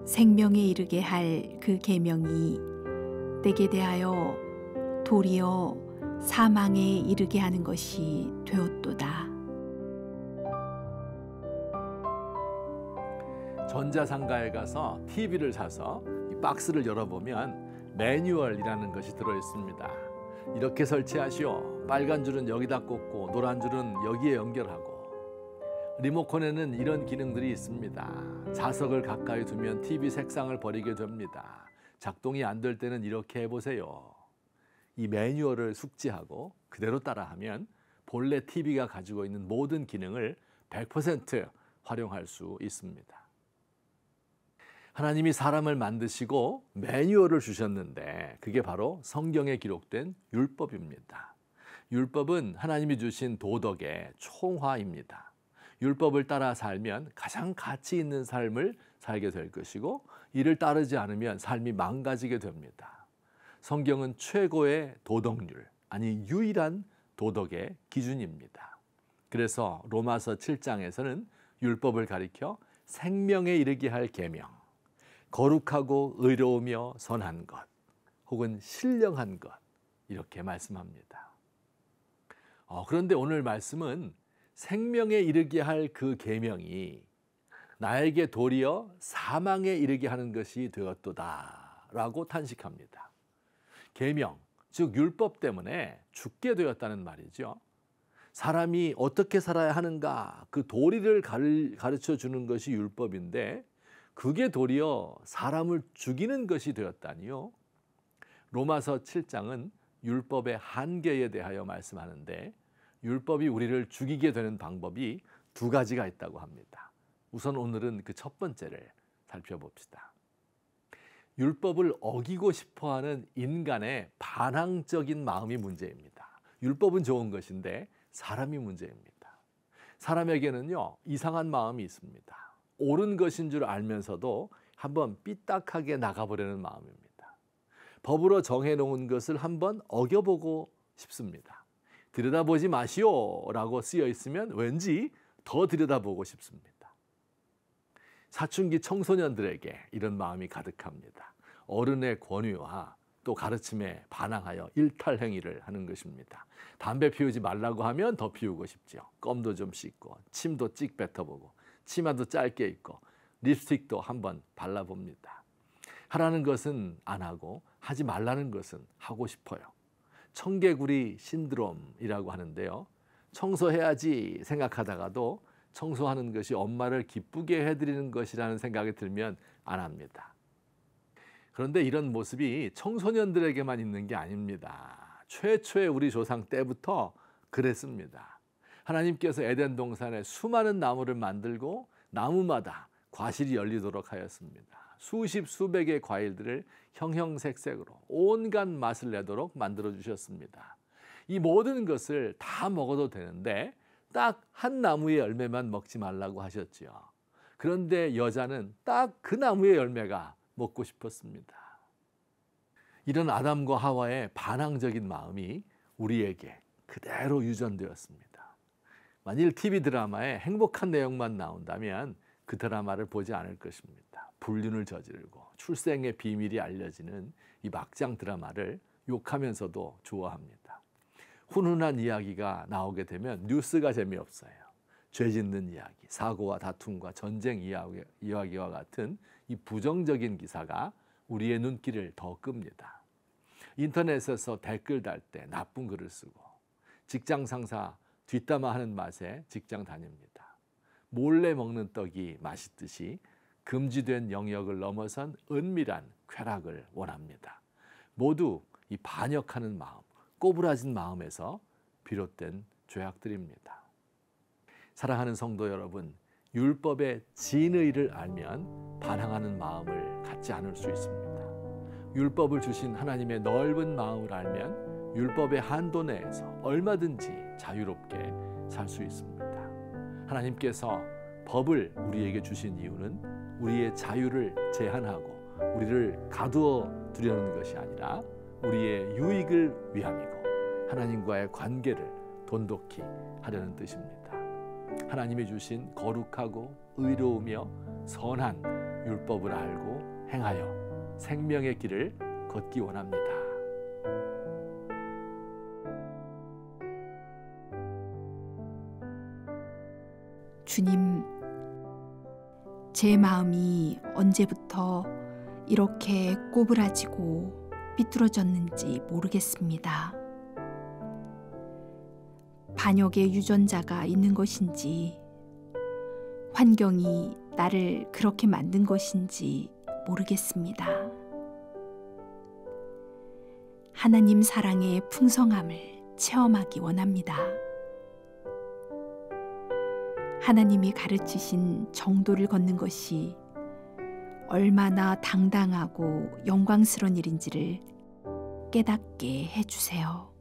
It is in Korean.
생명에 이르게 할 그 계명이 내게 대하여 도리어 사망에 이르게 하는 것이 되었도다. 전자상가에 가서 TV를 사서 이 박스를 열어보면 매뉴얼이라는 것이 들어있습니다. 이렇게 설치하시오. 빨간 줄은 여기다 꽂고 노란 줄은 여기에 연결하고. 리모컨에는 이런 기능들이 있습니다. 자석을 가까이 두면 TV 색상을 버리게 됩니다. 작동이 안 될 때는 이렇게 해보세요. 이 매뉴얼을 숙지하고 그대로 따라하면 본래 TV가 가지고 있는 모든 기능을 100% 활용할 수 있습니다. 하나님이 사람을 만드시고 매뉴얼을 주셨는데 그게 바로 성경에 기록된 율법입니다. 율법은 하나님이 주신 도덕의 총화입니다. 율법을 따라 살면 가장 가치 있는 삶을 살게 될 것이고 이를 따르지 않으면 삶이 망가지게 됩니다. 성경은 최고의 도덕률, 아니 유일한 도덕의 기준입니다. 그래서 로마서 7장에서는 율법을 가리켜 생명에 이르게 할 계명, 거룩하고 의로우며 선한 것, 혹은 신령한 것 이렇게 말씀합니다. 그런데 오늘 말씀은 생명에 이르게 할 그 계명이 나에게 도리어 사망에 이르게 하는 것이 되었도다 라고 탄식합니다. 계명, 즉 율법 때문에 죽게 되었다는 말이죠. 사람이 어떻게 살아야 하는가 그 도리를 가르쳐 주는 것이 율법인데 그게 도리어 사람을 죽이는 것이 되었다니요. 로마서 7장은 율법의 한계에 대하여 말씀하는데 율법이 우리를 죽이게 되는 방법이 두 가지가 있다고 합니다. 우선 오늘은 그 첫 번째를 살펴봅시다. 율법을 어기고 싶어하는 인간의 반항적인 마음이 문제입니다. 율법은 좋은 것인데 사람이 문제입니다. 사람에게는요, 이상한 마음이 있습니다. 옳은 것인 줄 알면서도 한번 삐딱하게 나가보려는 마음입니다. 법으로 정해놓은 것을 한번 어겨보고 싶습니다. 들여다보지 마시오 라고 쓰여 있으면 왠지 더 들여다보고 싶습니다. 사춘기 청소년들에게 이런 마음이 가득합니다. 어른의 권위와 또 가르침에 반항하여 일탈행위를 하는 것입니다. 담배 피우지 말라고 하면 더 피우고 싶죠. 껌도 좀 씹고 침도 찍 뱉어보고 치마도 짧게 입고 립스틱도 한번 발라봅니다. 하라는 것은 안 하고 하지 말라는 것은 하고 싶어요. 청개구리 신드롬이라고 하는데요. 청소해야지 생각하다가도 청소하는 것이 엄마를 기쁘게 해드리는 것이라는 생각이 들면 안 합니다. 그런데 이런 모습이 청소년들에게만 있는 게 아닙니다. 최초의 우리 조상 때부터 그랬습니다. 하나님께서 에덴 동산에 수많은 나무를 만들고 나무마다 과실이 열리도록 하였습니다. 수십 수백의 과일들을 형형색색으로 온갖 맛을 내도록 만들어 주셨습니다. 이 모든 것을 다 먹어도 되는데 딱 한 나무의 열매만 먹지 말라고 하셨지요. 그런데 여자는 딱 그 나무의 열매가 먹고 싶었습니다. 이런 아담과 하와의 반항적인 마음이 우리에게 그대로 유전되었습니다. 만일 TV 드라마에 행복한 내용만 나온다면 그 드라마를 보지 않을 것입니다. 불륜을 저지르고 출생의 비밀이 알려지는 이 막장 드라마를 욕하면서도 좋아합니다. 훈훈한 이야기가 나오게 되면 뉴스가 재미없어요. 죄 짓는 이야기, 사고와 다툼과 전쟁 이야기와 같은 이 부정적인 기사가 우리의 눈길을 더 끕니다. 인터넷에서 댓글 달 때 나쁜 글을 쓰고 직장 상사 뒷담화하는 맛에 직장 다닙니다. 몰래 먹는 떡이 맛있듯이 금지된 영역을 넘어선 은밀한 쾌락을 원합니다. 모두 이 반역하는 마음, 꼬부라진 마음에서 비롯된 죄악들입니다. 사랑하는 성도 여러분, 율법의 진의를 알면 반항하는 마음을 갖지 않을 수 있습니다. 율법을 주신 하나님의 넓은 마음을 알면 율법의 한도 내에서 얼마든지 자유롭게 살 수 있습니다. 하나님께서 법을 우리에게 주신 이유는 우리의 자유를 제한하고 우리를 가두어 두려는 것이 아니라 우리의 유익을 위함이고 하나님과의 관계를 돈독히 하려는 뜻입니다. 하나님이 주신 거룩하고 의로우며 선한 율법을 알고 행하여 생명의 길을 걷기 원합니다. 주님, 제 마음이 언제부터 이렇게 꼬부라지고 삐뚤어졌는지 모르겠습니다. 반역의 유전자가 있는 것인지, 환경이 나를 그렇게 만든 것인지 모르겠습니다. 하나님 사랑의 풍성함을 체험하기 원합니다. 하나님이 가르치신 정도를 걷는 것이 얼마나 당당하고 영광스러운 일인지를 깨닫게 해주세요.